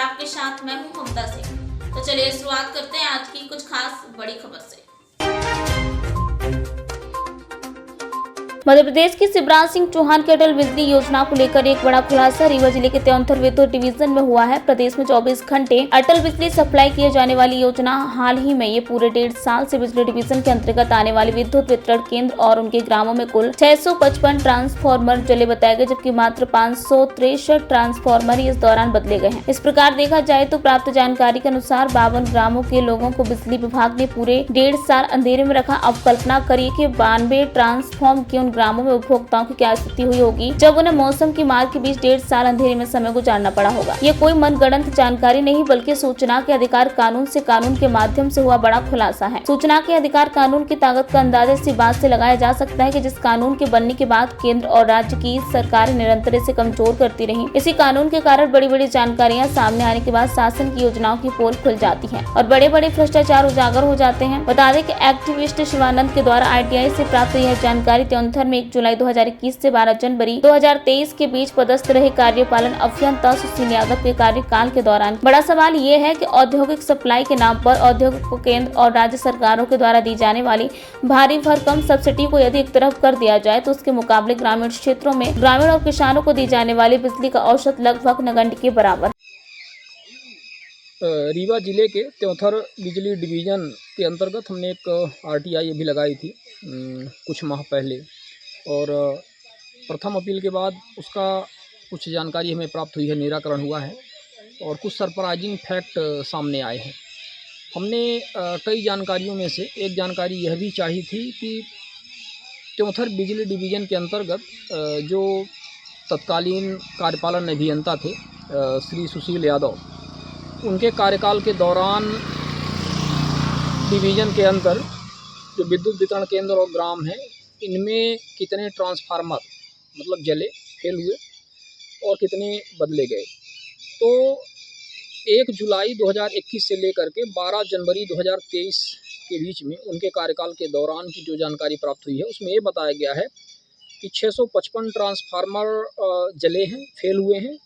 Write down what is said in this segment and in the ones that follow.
आपके साथ मैं हूं ममता सिंह। तो चलिए शुरुआत करते हैं आज की कुछ खास बड़ी खबर से। मध्य प्रदेश की शिवराज सिंह चौहान की अटल बिजली योजना को लेकर एक बड़ा खुलासा रीवा जिले के त्योंथर विद्युत डिवीजन में हुआ है। प्रदेश में 24 घंटे अटल बिजली सप्लाई किए जाने वाली योजना हाल ही में ये पूरे 1.5 साल से बिजली डिवीजन के अंतर्गत आने वाले विद्युत वितरण केंद्र और उनके ग्रामों में कुल 655 ट्रांसफार्मर जले बताए गए, जबकि मात्र 563 ट्रांसफार्मर इस दौरान बदले गए हैं। इस प्रकार देखा जाए तो प्राप्त जानकारी के अनुसार 52 ग्रामों के लोगों को बिजली विभाग ने पूरे 1.5 साल अंधेरे में रखा। अब कल्पना करिए कि 92 ट्रांसफार्मर के उन ग्रामों में उपभोक्ताओं की क्या स्थिति हुई होगी जब उन्हें मौसम की मार के बीच 1.5 साल अंधेरे में समय गुजारना पड़ा होगा। ये कोई मनगढ़ंत जानकारी नहीं बल्कि सूचना के अधिकार कानून से कानून के माध्यम से हुआ बड़ा खुलासा है। सूचना के अधिकार कानून की ताकत का अंदाजा इसी बात से लगाया जा सकता है कि जिस कानून के बनने के बाद केंद्र और राज्य की सरकारें निरंतर इसे कमजोर करती रही, इसी कानून के कारण बड़ी बड़ी जानकारियां सामने आने के बाद शासन की योजनाओं की पोल खुल जाती है और बड़े बड़े भ्रष्टाचार उजागर हो जाते हैं। बता दें कि एक्टिविस्ट शिवानंद के द्वारा ITI से प्राप्त यह जानकारी त्योंथर में 1 जुलाई 2021 से 12 जनवरी 2023 के बीच पदस्थ रहे कार्यपालन अभियंता सुशील यादव के कार्यकाल के दौरान। बड़ा सवाल ये है कि औद्योगिक सप्लाई के नाम पर औद्योगिक केंद्र और राज्य सरकारों के द्वारा दी जाने वाली भारी भरकम सब्सिडी को यदि एक तरफ कर दिया जाए तो उसके मुकाबले ग्रामीण क्षेत्रों में ग्रामीण और किसानों को दी जाने वाली बिजली का औसत लगभग नगण्य के बराबर। रीवा जिले के त्योंथर बिजली डिवीज़न के अंतर्गत हमने एक RTI भी लगाई थी कुछ माह पहले, और प्रथम अपील के बाद उसका कुछ जानकारी हमें प्राप्त हुई है, निराकरण हुआ है और कुछ सरप्राइजिंग फैक्ट सामने आए हैं। हमने कई जानकारियों में से एक जानकारी यह भी चाहिए थी कि त्योंथर बिजली डिवीज़न के अंतर्गत जो तत्कालीन कार्यपालन अभियंता थे श्री सुशील यादव, उनके कार्यकाल के दौरान डिवीज़न के अंदर जो विद्युत वितरण केंद्र और ग्राम हैं, इनमें कितने ट्रांसफार्मर मतलब जले, फेल हुए और कितने बदले गए। तो 1 जुलाई 2021 से लेकर के 12 जनवरी 2023 के बीच में उनके कार्यकाल के दौरान की जो जानकारी प्राप्त हुई है, उसमें ये बताया गया है कि 655 ट्रांसफार्मर जले हैं, फेल हुए हैं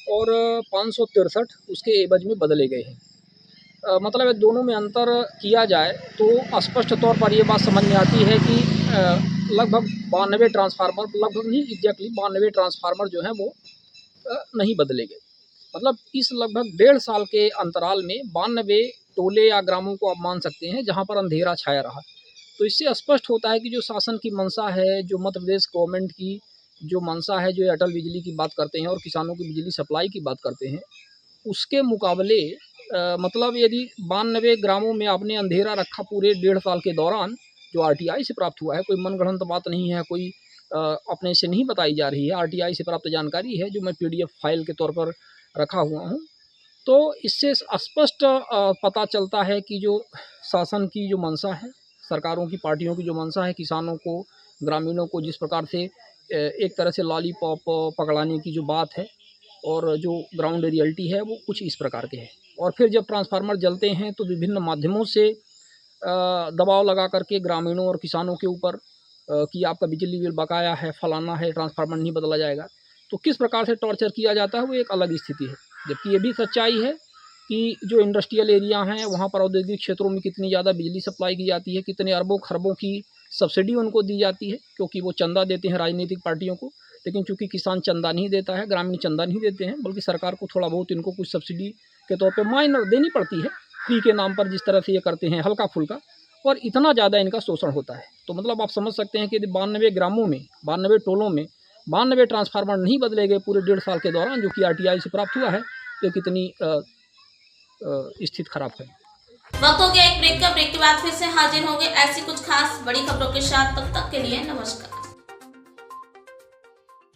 और 563 उसके एवज में बदले गए हैं। मतलब दोनों में अंतर किया जाए तो स्पष्ट तौर पर ये बात समझ में आती है कि लगभग 92 ट्रांसफार्मर, लगभग नहीं एग्जैक्टली 92 ट्रांसफार्मर जो हैं वो नहीं बदले गए। मतलब इस लगभग 1.5 साल के अंतराल में 92 टोले या ग्रामों को आप मान सकते हैं जहां पर अंधेरा छाया रहा। तो इससे स्पष्ट होता है कि जो शासन की मंशा है, जो मध्य प्रदेश गवर्नमेंट की जो मंशा है, जो अटल बिजली की बात करते हैं और किसानों की बिजली सप्लाई की बात करते हैं, उसके मुकाबले मतलब यदि 92 ग्रामों में आपने अंधेरा रखा पूरे 1.5 साल के दौरान, जो RTI से प्राप्त हुआ है, कोई मनगढ़ंत बात नहीं है, कोई अपने से नहीं बताई जा रही है, RTI से प्राप्त जानकारी है जो मैं PDF फाइल के तौर पर रखा हुआ हूँ। तो इससे स्पष्ट पता चलता है कि जो शासन की जो मंशा है, सरकारों की पार्टियों की जो मंशा है, किसानों को, ग्रामीणों को जिस प्रकार से एक तरह से लॉलीपॉप पकड़ाने की जो बात है और जो ग्राउंड रियलिटी है वो कुछ इस प्रकार के है। और फिर जब ट्रांसफार्मर जलते हैं तो विभिन्न माध्यमों से दबाव लगा करके ग्रामीणों और किसानों के ऊपर कि आपका बिजली बिल बकाया है, फलाना है, ट्रांसफार्मर नहीं बदला जाएगा, तो किस प्रकार से टॉर्चर किया जाता है वो एक अलग स्थिति है। जबकि ये भी सच्चाई है कि जो इंडस्ट्रियल एरिया हैं वहाँ पर औद्योगिक क्षेत्रों में कितनी ज़्यादा बिजली सप्लाई की जाती है, कितने अरबों खरबों की सब्सिडी उनको दी जाती है, क्योंकि वो चंदा देते हैं राजनीतिक पार्टियों को। लेकिन चूंकि किसान चंदा नहीं देता है, ग्रामीण चंदा नहीं देते हैं, बल्कि सरकार को थोड़ा बहुत इनको कुछ सब्सिडी के तौर पे माइनर देनी पड़ती है, फ्री के नाम पर जिस तरह से ये करते हैं हल्का फुल्का, और इतना ज़्यादा इनका शोषण होता है। तो मतलब आप समझ सकते हैं कि यदि 92 ग्रामों में, 92 टोलों में 92 ट्रांसफार्मर नहीं बदले गए पूरे 1.5 साल के दौरान, जो कि RTI से प्राप्त हुआ है, तो कितनी स्थिति खराब है। वक्त हो गया एक ब्रेक का। ब्रेक के बाद फिर से हाजिर होंगे ऐसी कुछ खास बड़ी खबरों के साथ। तब तक के लिए नमस्कार।